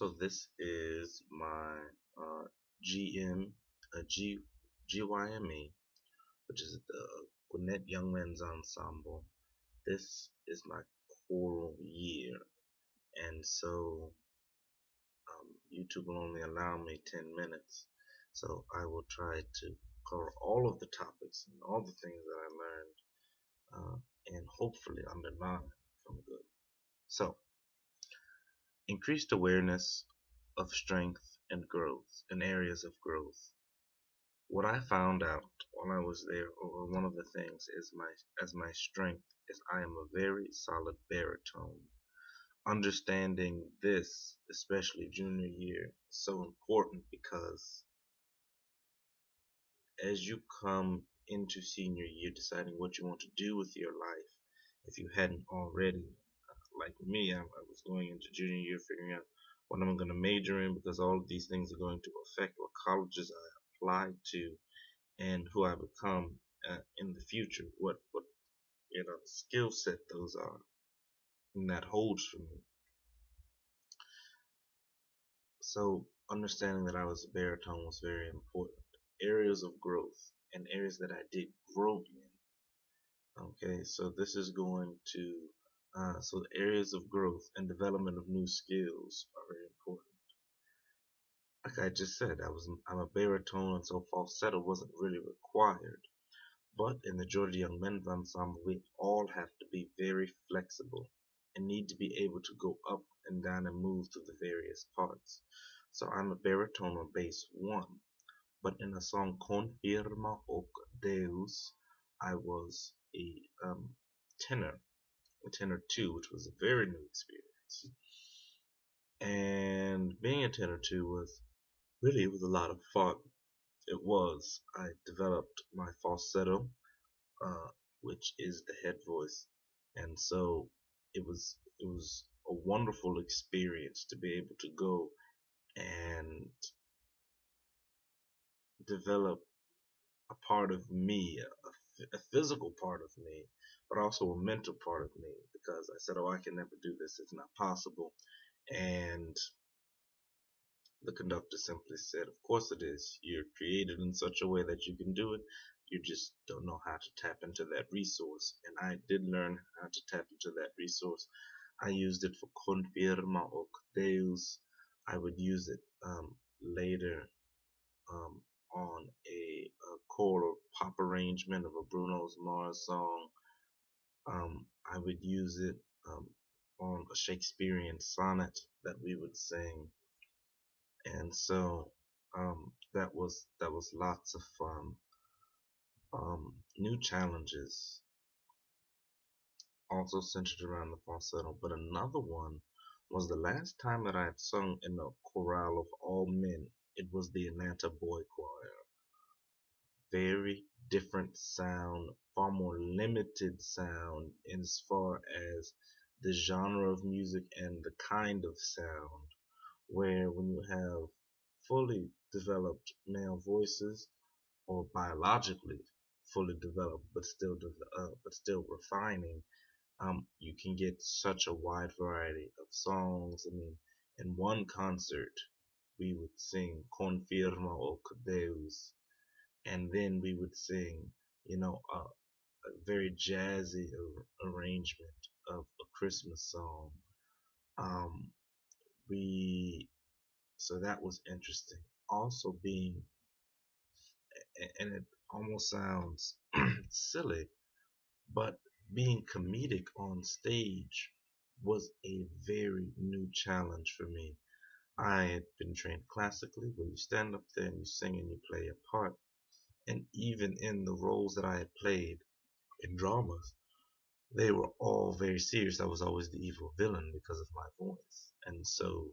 So this is my GM, GYME, which is the Gwinnett Young Men's Ensemble. This is my choral year, and so YouTube will only allow me 10 minutes. So I will try to cover all of the topics and all the things that I learned, and hopefully underline from good. So, increased awareness of strength and growth and areas of growth. What I found out while I was there, or one of the things is my strength is I am a very solid baritone. Understanding this, especially junior year, is so important because as you come into senior year deciding what you want to do with your life, if you hadn't already, like me, I was going into junior year figuring out what I'm going to major in because all of these things are going to affect what colleges I apply to and who I become in the future. What skill set those are, and that holds for me. So understanding that I was a baritone was very important. Areas of growth and areas that I did grow in. Okay, so this is going to so the areas of growth and development of new skills are very important. Like I just said, I'm a baritone, and so falsetto wasn't really required. But in the Georgia Young Men's Ensemble, we all have to be very flexible and need to be able to go up and down and move through the various parts. So I'm a baritone on bass 1, but in a song Confirma Hoc Deus, I was tenor, a tenor 2, which was a very new experience. And being a tenor 2 it was a lot of fun. It was. I developed my falsetto, uh, which is the head voice, and so it was a wonderful experience to be able to go and develop a part of me, a physical part of me, but also a mental part of me, because I said, oh, I can never do this, it's not possible. And the conductor simply said, of course it is. You're created in such a way that you can do it. You just don't know how to tap into that resource. And I did learn how to tap into that resource. I used it for Confirma Hoc Deus. I would use it later um, on a choral pop arrangement of a Bruno Mars song. I would use it on a Shakespearean sonnet that we would sing, and so that was lots of fun. New challenges also centered around the falsetto, but another one was the last time that I had sung in a chorale of all men. It was the Atlanta Boy Choir. Very different sound, far more limited sound as far as the genre of music and the kind of sound, where when you have fully developed male voices or biologically fully developed but still refining, you can get such a wide variety of songs. I mean, in one concert we would sing Confirma Hoc Deus, and then we would sing, a very jazzy arrangement of a Christmas song. Um, we So that was interesting. Also being, and it almost sounds silly, but being comedic on stage was a very new challenge for me. I had been trained classically, where you stand up there and you sing and you play a part. And even in the roles that I had played in dramas, they were all very serious. I was always the evil villain because of my voice. And so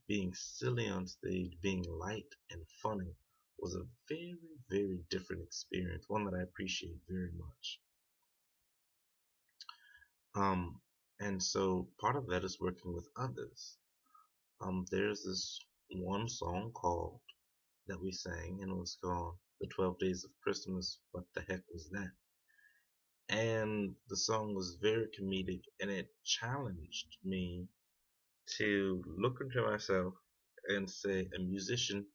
being silly on stage, being light and funny was a very, very different experience, one that I appreciate very much. Um, and so part of that is working with others. There's this one song called that we sang, and it was called "The 12 Days of Christmas." What the heck was that? And the song was very comedic, and it challenged me to look into myself and say a musician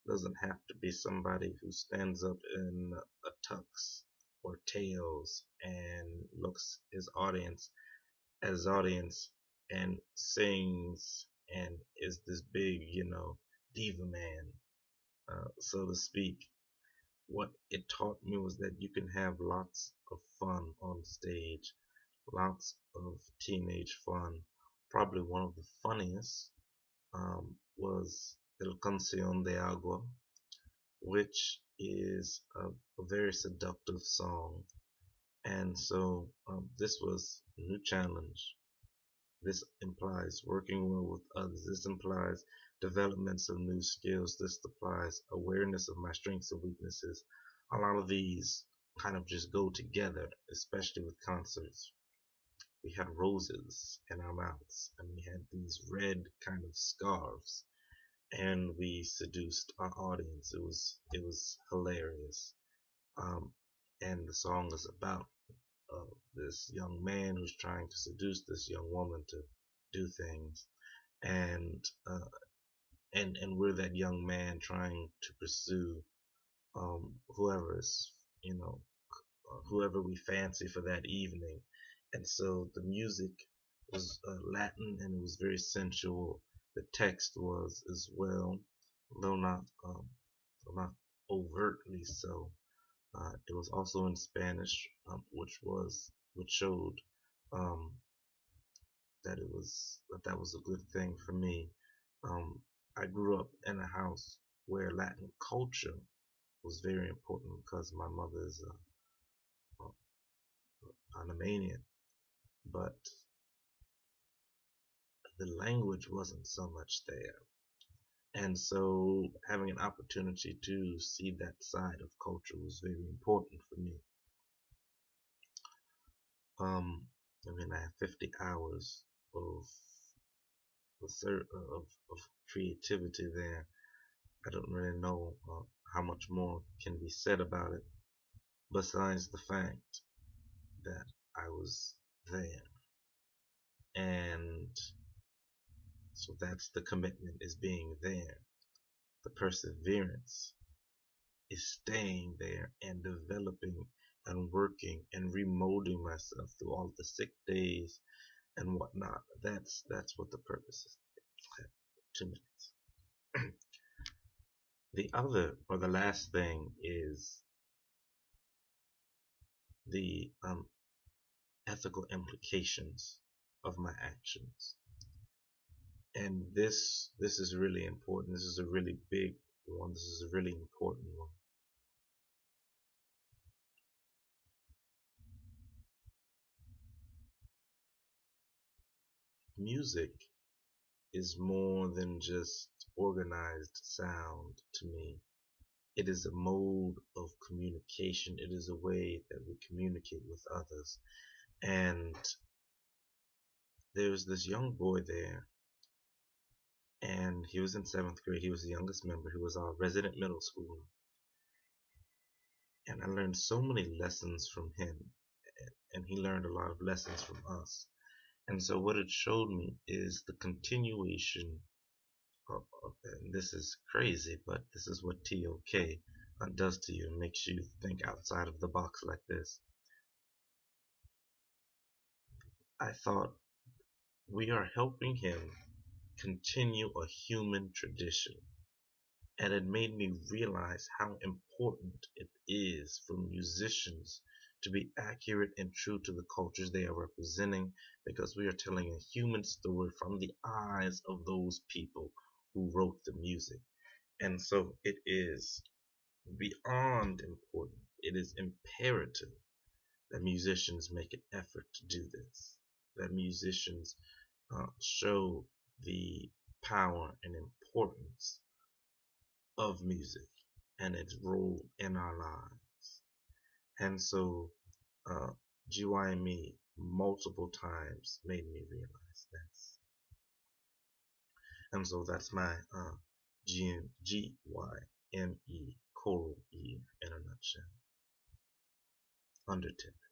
doesn't have to be somebody who stands up in a tux or tails and looks his audience as audience and sings and is this big, diva man, so to speak. What it taught me was that you can have lots of fun on stage, lots of teenage fun. Probably one of the funniest was El Canción de Agua, which is a very seductive song. And so this was a new challenge. This implies working well with others. This implies developments of new skills. This implies awareness of my strengths and weaknesses. A lot of these kind of just go together, especially with concerts. We had roses in our mouths, and we had these red kind of scarves, and we seduced our audience. It was hilarious. Um, and the song is about this young man who's trying to seduce this young woman to do things, and and we're that young man trying to pursue whoever is you know whoever we fancy for that evening. And so the music was Latin, and it was very sensual. The text was as well, though not overtly so. It was also in Spanish, which showed um, that was a good thing for me. Um, I grew up in a house where Latin culture was very important because my mother is a Panamanian, but the language wasn't so much there. And so having an opportunity to see that side of culture was very important for me. Um, I mean, I have 50 hours of of creativity there. I don't really know how much more can be said about it besides the fact that I was there. And so that's the commitment, is being there. The perseverance is staying there and developing and working and remolding myself through all the sick days and whatnot. That's what the purpose is. 2 minutes. The other, or the last thing, is the ethical implications of my actions. And this is really important. This is a really big one. This is a really important one. Music is more than just organized sound to me. It is a mode of communication. It is a way that we communicate with others. And there was this young boy there, and he was in 7th grade. He was the youngest member. He was our resident middle schooler. And I learned so many lessons from him, and he learned a lot of lessons from us. And so what it showed me is the continuation and this is crazy, but this is what TOK does to you. It makes you think outside of the box like this. I thought, we are helping him continue a human tradition. And it made me realize how important it is for musicians to be accurate and true to the cultures they are representing, because we are telling a human story from the eyes of those people who wrote the music. And so it is beyond important. It is imperative that musicians make an effort to do this, that musicians show the power and importance of music and its role in our lives. And so GYME multiple times made me realize this. And so that's my GYME choral year in a nutshell. Under 10.